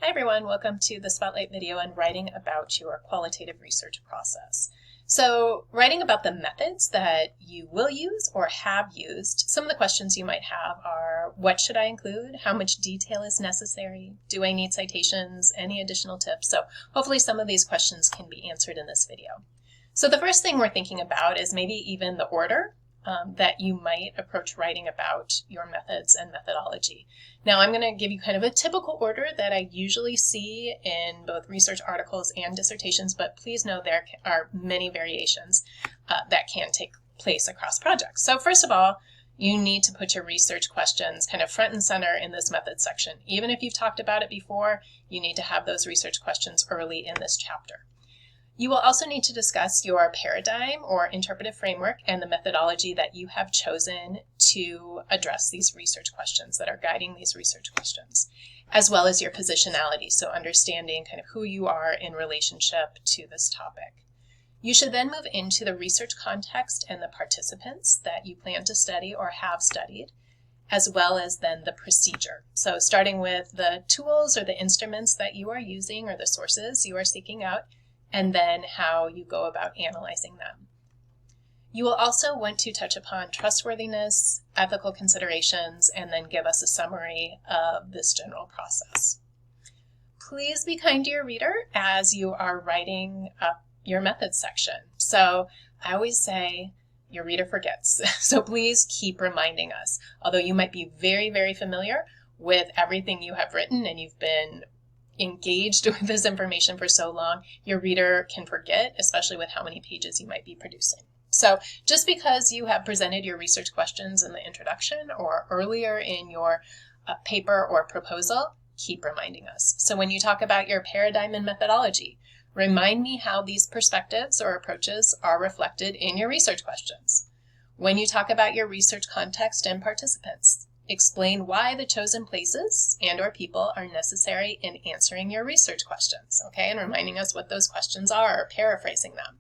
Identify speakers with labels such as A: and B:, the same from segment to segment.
A: Hi everyone, welcome to the Spotlight video on writing about your qualitative research process. So writing about the methods that you will use or have used, some of the questions you might have are, what should I include? How much detail is necessary? Do I need citations? Any additional tips? So hopefully some of these questions can be answered in this video. So the first thing we're thinking about is maybe even the order that you might approach writing about your methods and methodology. Now I'm going to give you kind of a typical order that I usually see in both research articles and dissertations, but please know there are many variations that can take place across projects. So first of all, you need to put your research questions kind of front and center in this method section. Even if you've talked about it before, you need to have those research questions early in this chapter. You will also need to discuss your paradigm or interpretive framework and the methodology that you have chosen to address these research questions that are guiding these research questions, as well as your positionality, so understanding kind of who you are in relationship to this topic. You should then move into the research context and the participants that you plan to study or have studied, as well as then the procedure. So starting with the tools or the instruments that you are using or the sources you are seeking out, and then how you go about analyzing them. You will also want to touch upon trustworthiness, ethical considerations, and then give us a summary of this general process. Please be kind to your reader as you are writing up your methods section. So I always say your reader forgets, so please keep reminding us. Although you might be very, very familiar with everything you have written and you've been engaged with this information for so long, your reader can forget, especially with how many pages you might be producing. So just because you have presented your research questions in the introduction or earlier in your paper or proposal, keep reminding us. So when you talk about your paradigm and methodology, remind me how these perspectives or approaches are reflected in your research questions. When you talk about your research context and participants, explain why the chosen places and or people are necessary in answering your research questions, okay? And reminding us what those questions are or paraphrasing them.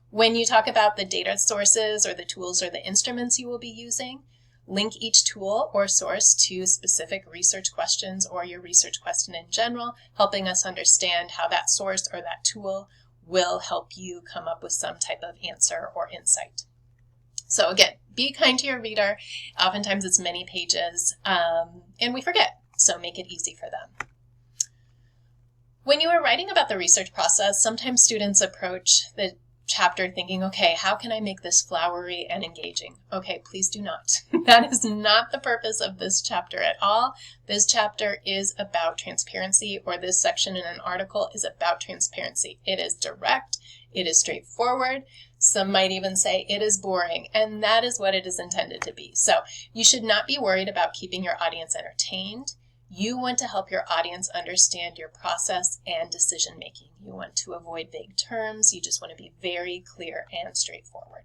A: When you talk about the data sources or the tools or the instruments you will be using, link each tool or source to specific research questions or your research question in general, helping us understand how that source or that tool will help you come up with some type of answer or insight. So again, be kind to your reader. Oftentimes it's many pages and we forget, so make it easy for them. When you are writing about the research process, sometimes students approach the chapter thinking, okay, how can I make this flowery and engaging? Okay, please do not. That is not the purpose of this chapter at all. This chapter is about transparency, or this section in an article is about transparency. It is direct, it is straightforward. Some might even say it is boring, and that is what it is intended to be. So you should not be worried about keeping your audience entertained. You want to help your audience understand your process and decision making. You want to avoid vague terms. You just want to be very clear and straightforward.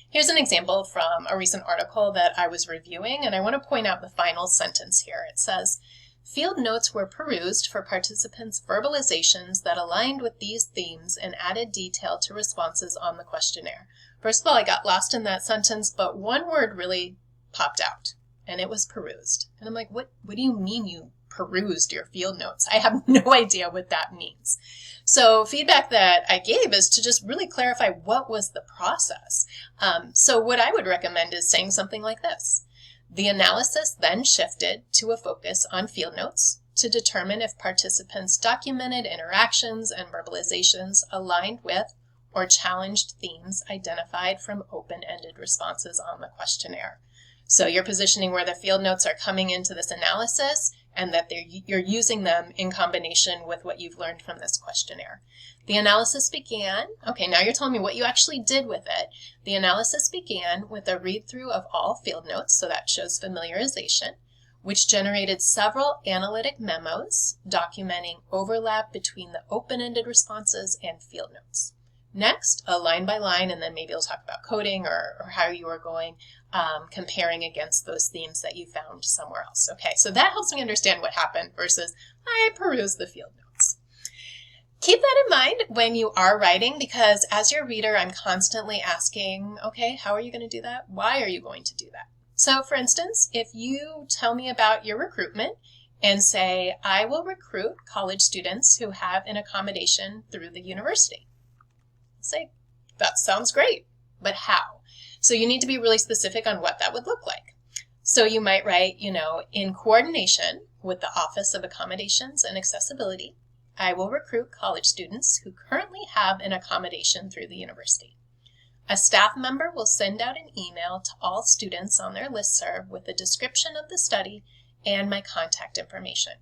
A: Here's an example from a recent article that I was reviewing, and I want to point out the final sentence here. It says, field notes were perused for participants' verbalizations that aligned with these themes and added detail to responses on the questionnaire. First of all, I got lost in that sentence, but one word really popped out, and it was perused. And I'm like, what do you mean you perused your field notes? I have no idea what that means. So feedback that I gave is to just really clarify what was the process. So what I would recommend is saying something like this. The analysis then shifted to a focus on field notes to determine if participants' documented interactions and verbalizations aligned with or challenged themes identified from open-ended responses on the questionnaire. So you're positioning where the field notes are coming into this analysis and that you're using them in combination with what you've learned from this questionnaire. The analysis began, okay, now you're telling me what you actually did with it. The analysis began with a read-through of all field notes, so that shows familiarization, which generated several analytic memos documenting overlap between the open-ended responses and field notes. Next, a line by line, and then maybe we'll talk about coding or how you are going, comparing against those themes that you found somewhere else. Okay, so that helps me understand what happened versus I perused the field notes. Keep that in mind when you are writing, because as your reader, I'm constantly asking, okay, how are you going to do that? Why are you going to do that? So for instance, if you tell me about your recruitment and say, I will recruit college students who have an accommodation through the university. Say, that sounds great, but how? So you need to be really specific on what that would look like. So you might write, in coordination with the Office of Accommodations and Accessibility, I will recruit college students who currently have an accommodation through the university. A staff member will send out an email to all students on their listserv with a description of the study and my contact information.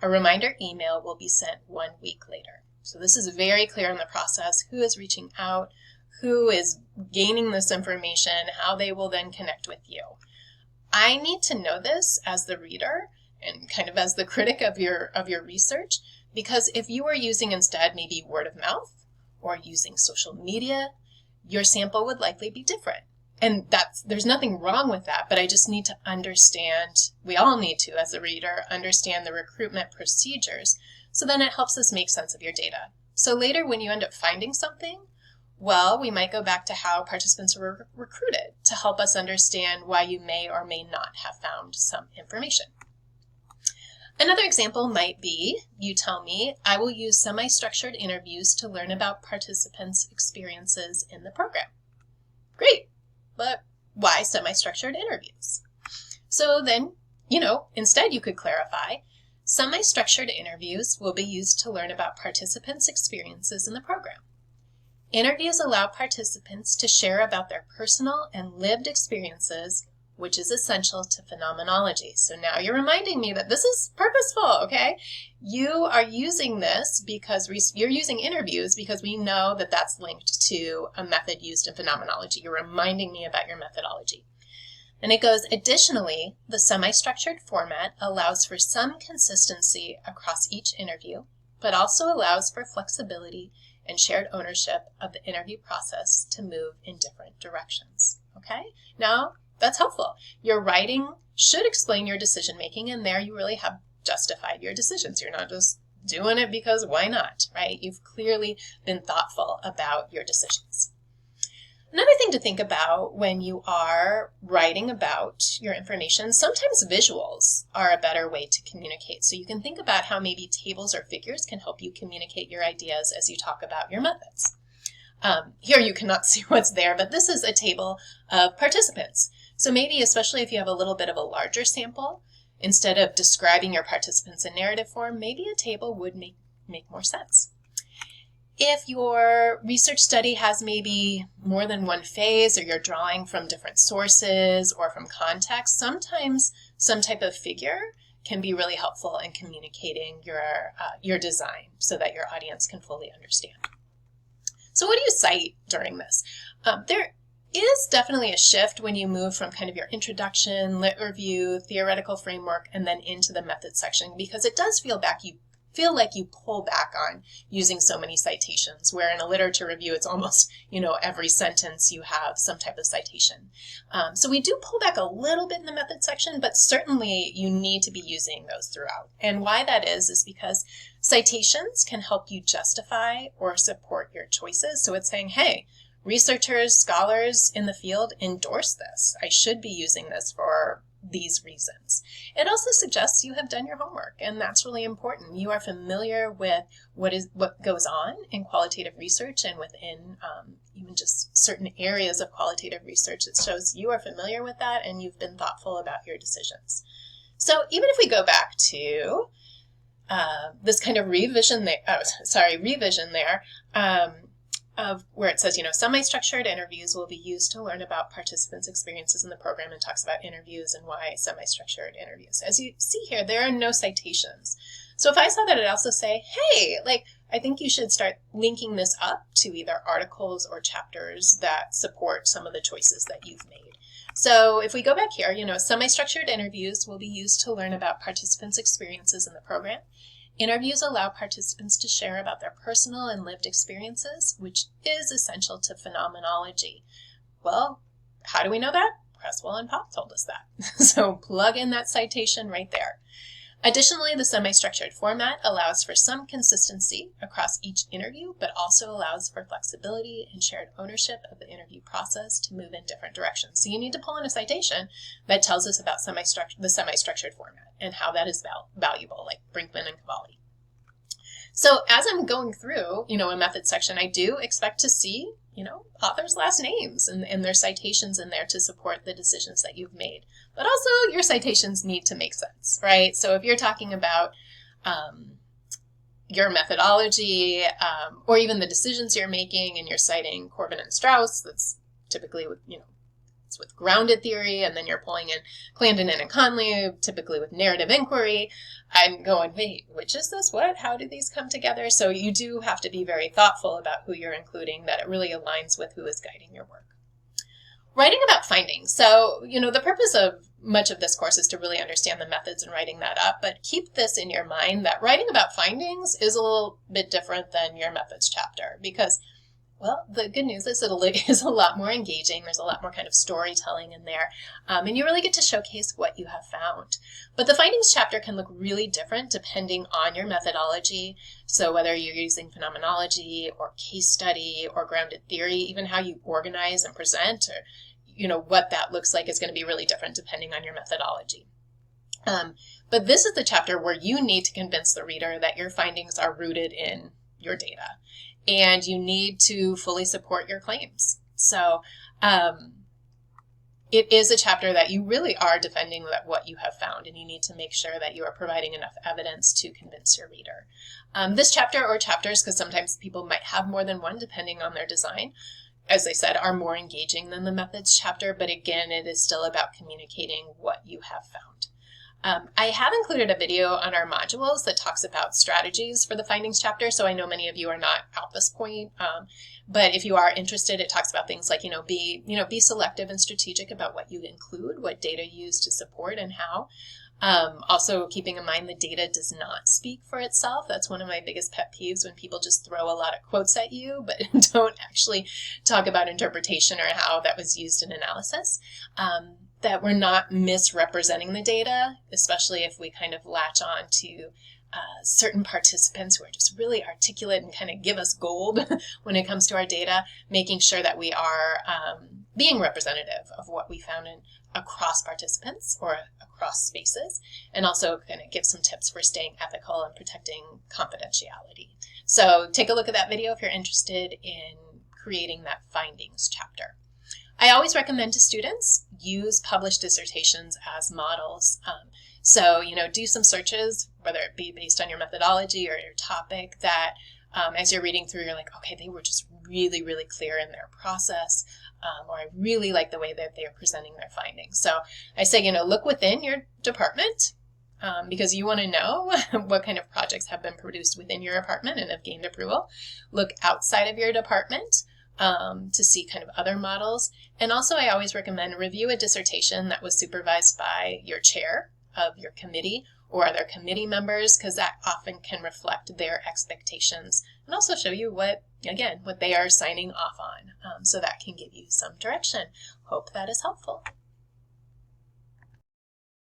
A: A reminder email will be sent 1 week later. So this is very clear in the process, who is reaching out, who is gaining this information, how they will then connect with you. I need to know this as the reader and kind of as the critic of your research, because if you are using instead maybe word of mouth or using social media, your sample would likely be different. And there's nothing wrong with that, but I just need to understand, we all need to, as a reader, understand the recruitment procedures, so then it helps us make sense of your data. So later when you end up finding something, well, we might go back to how participants were recruited to help us understand why you may or may not have found some information. Another example might be, you tell me, I will use semi-structured interviews to learn about participants' experiences in the program. Great, but why semi-structured interviews? So then, instead you could clarify, semi-structured interviews will be used to learn about participants' experiences in the program. Interviews allow participants to share about their personal and lived experiences, which is essential to phenomenology. So now you're reminding me that this is purposeful, okay? You are using this because you're using interviews because we know that that's linked to a method used in phenomenology. You're reminding me about your methodology. And it goes, additionally, the semi-structured format allows for some consistency across each interview, but also allows for flexibility and shared ownership of the interview process to move in different directions, okay? Now, that's helpful. Your writing should explain your decision-making, and there you really have justified your decisions. You're not just doing it because why not, right? You've clearly been thoughtful about your decisions. Another thing to think about when you are writing about your information, sometimes visuals are a better way to communicate. So you can think about how maybe tables or figures can help you communicate your ideas as you talk about your methods. Here you cannot see what's there, but this is a table of participants. So maybe, especially if you have a little bit of a larger sample, instead of describing your participants in narrative form, maybe a table would make more sense. If your research study has maybe more than one phase, or you're drawing from different sources or from context, sometimes some type of figure can be really helpful in communicating your design so that your audience can fully understand. So what do you cite during this? There is definitely a shift when you move from kind of your introduction, lit review, theoretical framework, and then into the method section, because it does feel like you pull back on using so many citations, where in a literature review, it's almost, every sentence you have some type of citation. So we do pull back a little bit in the method section, but certainly you need to be using those throughout. And why that is because citations can help you justify or support your choices. So it's saying, hey, researchers, scholars in the field endorse this. I should be using this for these reasons. It also suggests you have done your homework, and that's really important. You are familiar with what goes on in qualitative research and within even just certain areas of qualitative research. It shows you are familiar with that and you've been thoughtful about your decisions. So even if we go back to this kind of revision there, of where it says, semi-structured interviews will be used to learn about participants' experiences in the program, and talks about interviews and why semi-structured interviews. As you see here, there are no citations. So if I saw that, I'd also say, hey, I think you should start linking this up to either articles or chapters that support some of the choices that you've made. So if we go back here, semi-structured interviews will be used to learn about participants' experiences in the program. Interviews allow participants to share about their personal and lived experiences, which is essential to phenomenology. Well, how do we know that? Creswell and Popp told us that. So plug in that citation right there. Additionally, the semi-structured format allows for some consistency across each interview, but also allows for flexibility and shared ownership of the interview process to move in different directions. So you need to pull in a citation that tells us about the semi-structured format and how that is valuable, like Brinkman and Cavalli. So as I'm going through, a method section, I do expect to see, authors' last names and their citations in there to support the decisions that you've made. But also your citations need to make sense, right? So if you're talking about your methodology or even the decisions you're making and you're citing Corbin and Strauss, that's typically with, it's with grounded theory, and then you're pulling in Clandon and Conley, typically with narrative inquiry. I'm going, wait, which is this? What? How do these come together? So you do have to be very thoughtful about who you're including, that it really aligns with who is guiding your work. Writing about findings. So, the purpose of much of this course is to really understand the methods and writing that up, but keep this in your mind that writing about findings is a little bit different than your methods chapter, because well, the good news is it is a lot more engaging. There's a lot more kind of storytelling in there, and you really get to showcase what you have found. But the findings chapter can look really different depending on your methodology. So whether you're using phenomenology or case study or grounded theory, even how you organize and present, or what that looks like is going to be really different depending on your methodology. But this is the chapter where you need to convince the reader that your findings are rooted in your data, and you need to fully support your claims. So it is a chapter that you really are defending what you have found, and you need to make sure that you are providing enough evidence to convince your reader. This chapter or chapters, because sometimes people might have more than one depending on their design, as I said, are more engaging than the methods chapter, but again, it is still about communicating what you have found. I have included a video on our modules that talks about strategies for the findings chapter, so I know many of you are not at this point, but if you are interested, it talks about things like, be selective and strategic about what you include, what data you use to support and how. Also keeping in mind the data does not speak for itself. That's one of my biggest pet peeves, when people just throw a lot of quotes at you, but don't actually talk about interpretation or how that was used in analysis. That we're not misrepresenting the data, especially if we kind of latch on to certain participants who are just really articulate and kind of give us gold when it comes to our data, making sure that we are being representative of what we found across participants or across spaces, and also kind of give some tips for staying ethical and protecting confidentiality. So take a look at that video if you're interested in creating that findings chapter. I always recommend to students use published dissertations as models. So, do some searches, whether it be based on your methodology or your topic, that as you're reading through, you're like, okay, they were just really, really clear in their process, or I really like the way that they're presenting their findings. So I say, look within your department, because you want to know what kind of projects have been produced within your department and have gained approval. Look outside of your department to see kind of other models. And also I always recommend review a dissertation that was supervised by your chair of your committee or other committee members, because that often can reflect their expectations and also show you what they are signing off on. So that can give you some direction. Hope that is helpful.